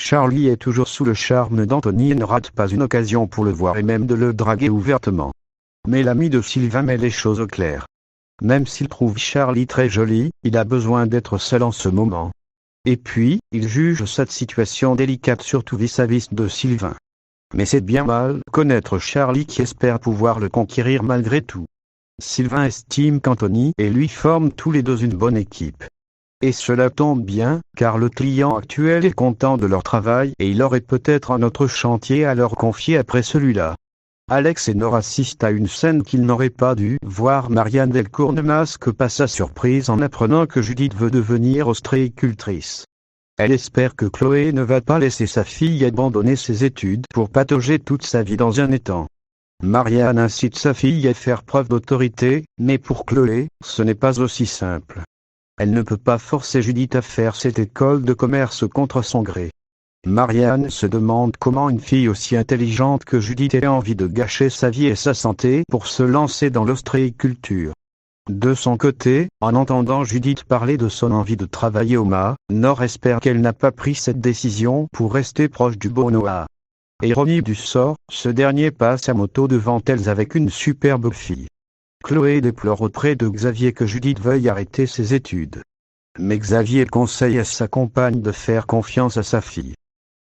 Charlie est toujours sous le charme d'Anthony et ne rate pas une occasion pour le voir et même de le draguer ouvertement. Mais l'ami de Sylvain met les choses au clair. Même s'il trouve Charlie très jolie, il a besoin d'être seul en ce moment. Et puis, il juge cette situation délicate surtout vis-à-vis de Sylvain. Mais c'est bien mal connaître Charlie qui espère pouvoir le conquérir malgré tout. Sylvain estime qu'Anthony et lui forment tous les deux une bonne équipe. Et cela tombe bien, car le client actuel est content de leur travail et il aurait peut-être un autre chantier à leur confier après celui-là. Alex et Nora assistent à une scène qu'ils n'auraient pas dû voir. Marianne Delcourt ne masque pas sa surprise en apprenant que Judith veut devenir ostréicultrice. Elle espère que Chloé ne va pas laisser sa fille abandonner ses études pour patauger toute sa vie dans un étang. Marianne incite sa fille à faire preuve d'autorité, mais pour Chloé, ce n'est pas aussi simple. Elle ne peut pas forcer Judith à faire cette école de commerce contre son gré. Marianne se demande comment une fille aussi intelligente que Judith ait envie de gâcher sa vie et sa santé pour se lancer dans l'ostréiculture. De son côté, en entendant Judith parler de son envie de travailler au mât, Nora espère qu'elle n'a pas pris cette décision pour rester proche du beau Noah. Ironie du sort, ce dernier passe à moto devant elles avec une superbe fille. Chloé déplore auprès de Xavier que Judith veuille arrêter ses études. Mais Xavier conseille à sa compagne de faire confiance à sa fille.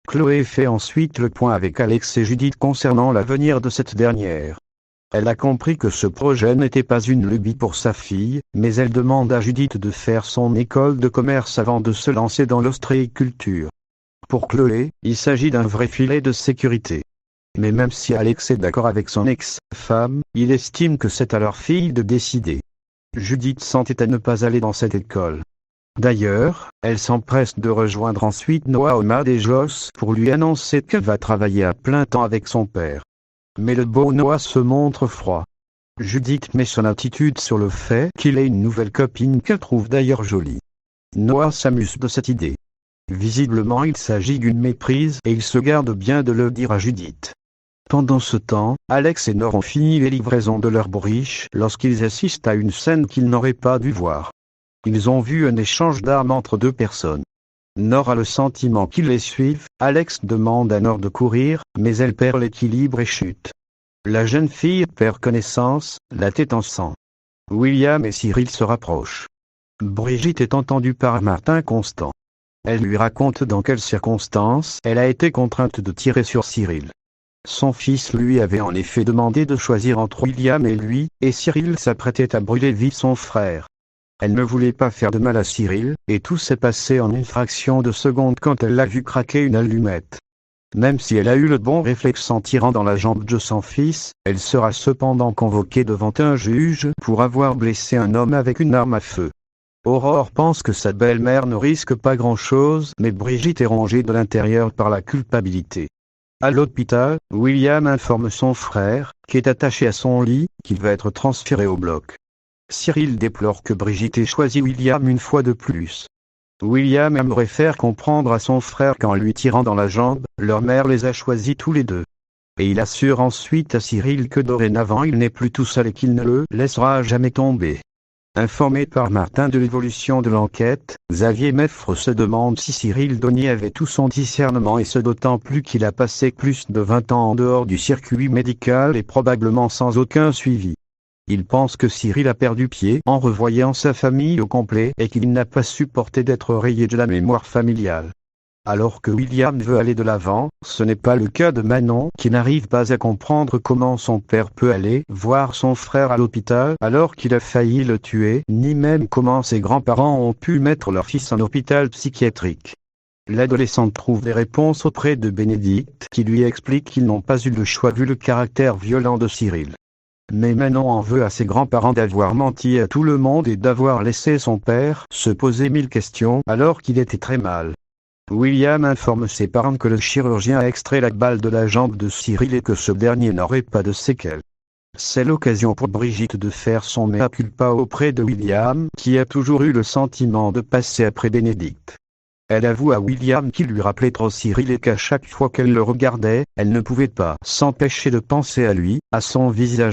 Chloé fait ensuite le point avec Alex et Judith concernant l'avenir de cette dernière. Elle a compris que ce projet n'était pas une lubie pour sa fille, mais elle demande à Judith de faire son école de commerce avant de se lancer dans l'ostréiculture. Pour Chloé, il s'agit d'un vrai filet de sécurité. Mais même si Alex est d'accord avec son ex-femme, il estime que c'est à leur fille de décider. Judith s'entête à ne pas aller dans cette école. D'ailleurs, elle s'empresse de rejoindre ensuite Noah au mât des Josses pour lui annoncer qu'elle va travailler à plein temps avec son père. Mais le beau Noah se montre froid. Judith met son attitude sur le fait qu'il ait une nouvelle copine qu'elle trouve d'ailleurs jolie. Noah s'amuse de cette idée. Visiblement il s'agit d'une méprise et il se garde bien de le dire à Judith. Pendant ce temps, Alex et Nora ont fini les livraisons de leur bourriche lorsqu'ils assistent à une scène qu'ils n'auraient pas dû voir. Ils ont vu un échange d'armes entre deux personnes. Nora a le sentiment qu'ils les suivent, Alex demande à Nora de courir, mais elle perd l'équilibre et chute. La jeune fille perd connaissance, la tête en sang. William et Cyril se rapprochent. Brigitte est entendue par Martin Constant. Elle lui raconte dans quelles circonstances elle a été contrainte de tirer sur Cyril. Son fils lui avait en effet demandé de choisir entre William et lui, et Cyril s'apprêtait à brûler vif son frère. Elle ne voulait pas faire de mal à Cyril, et tout s'est passé en une fraction de seconde quand elle l'a vu craquer une allumette. Même si elle a eu le bon réflexe en tirant dans la jambe de son fils, elle sera cependant convoquée devant un juge pour avoir blessé un homme avec une arme à feu. Aurore pense que sa belle-mère ne risque pas grand-chose, mais Brigitte est rongée de l'intérieur par la culpabilité. À l'hôpital, William informe son frère, qui est attaché à son lit, qu'il va être transféré au bloc. Cyril déplore que Brigitte ait choisi William une fois de plus. William aimerait faire comprendre à son frère qu'en lui tirant dans la jambe, leur mère les a choisis tous les deux. Et il assure ensuite à Cyril que dorénavant il n'est plus tout seul et qu'il ne le laissera jamais tomber. Informé par Martin de l'évolution de l'enquête, Xavier Meffre se demande si Cyril Donnier avait tout son discernement et ce d'autant plus qu'il a passé plus de 20 ans en dehors du circuit médical et probablement sans aucun suivi. Il pense que Cyril a perdu pied en revoyant sa famille au complet et qu'il n'a pas supporté d'être rayé de la mémoire familiale. Alors que William veut aller de l'avant, ce n'est pas le cas de Manon qui n'arrive pas à comprendre comment son père peut aller voir son frère à l'hôpital alors qu'il a failli le tuer, ni même comment ses grands-parents ont pu mettre leur fils en hôpital psychiatrique. L'adolescente trouve des réponses auprès de Bénédicte qui lui explique qu'ils n'ont pas eu le choix vu le caractère violent de Cyril. Mais Manon en veut à ses grands-parents d'avoir menti à tout le monde et d'avoir laissé son père se poser 1000 questions alors qu'il était très mal. William informe ses parents que le chirurgien a extrait la balle de la jambe de Cyril et que ce dernier n'aurait pas de séquelles. C'est l'occasion pour Brigitte de faire son mea culpa auprès de William, qui a toujours eu le sentiment de passer après Bénédicte. Elle avoue à William qu'il lui rappelait trop Cyril et qu'à chaque fois qu'elle le regardait, elle ne pouvait pas s'empêcher de penser à lui, à son visage